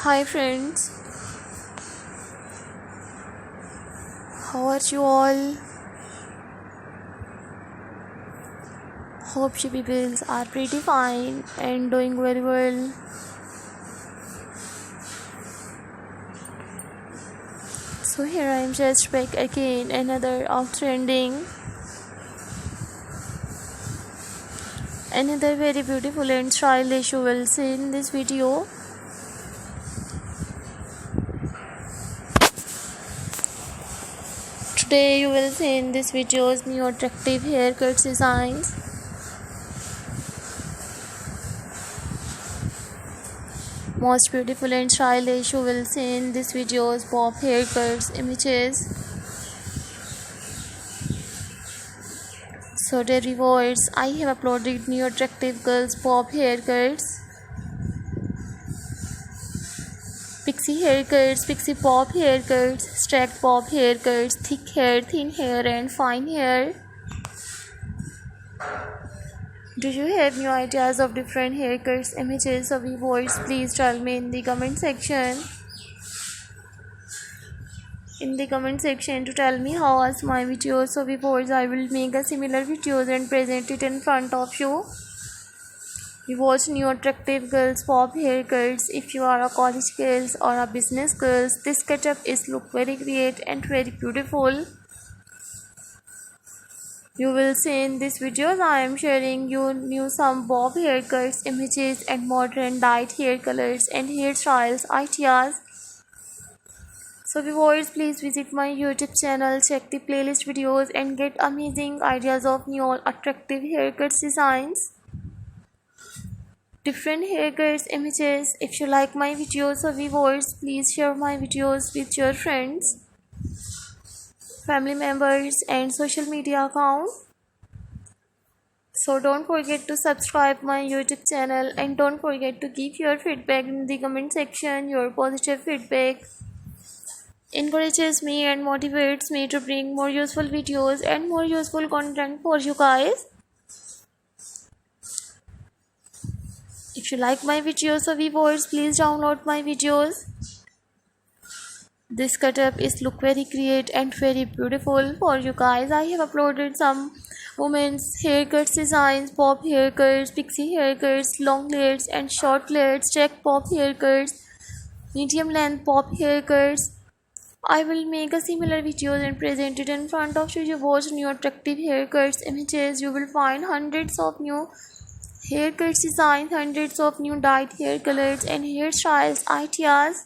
Hi friends, how are you all? Hope you people are pretty fine and doing very well. So here I am just back again, another of trending, another very beautiful and stylish you will see in this video. Today you will see in this video's new attractive haircut designs. Most beautiful and stylish you will see in this video's pop haircuts images. So dear viewers, I have uploaded new attractive girls pop haircuts, Pixie haircuts, Pixie pop haircuts, stacked pop haircuts, thick hair, thin hair and fine hair. Do you have new ideas of different haircuts images of viewers? Please tell me in the comment section. To tell me how was my videos. So viewers, I will make a similar videos and present it in front of you. You watch new attractive girls pop haircuts. If you are a college girls or a business girls, this setup is look very great and very beautiful. You will see in this videos I am sharing you new some bob haircuts images and modern dyed hair colors and hairstyles ideas. So viewers, please visit my YouTube channel, check the playlist videos and get amazing ideas of new attractive haircuts designs, different haircuts images. If you like my videos, so viewers, please share my videos with your friends, family members and social media account. So don't forget to subscribe my YouTube channel and don't forget to give your feedback in the comment section. Your positive feedback encourages me and motivates me to bring more useful videos and more useful content for you guys. If you like my videos, so viewers, please download my videos. This setup is look very great and very beautiful for you guys. I have uploaded some women's haircuts designs, pop haircuts, pixie haircuts, long layers and short layers, check pop haircuts, medium length pop haircuts. I will make a similar videos and present it in front of you. You watch new attractive haircuts images. You will find hundreds of new haircuts designs, hundreds of new dyed hair colors and hairstyles ideas.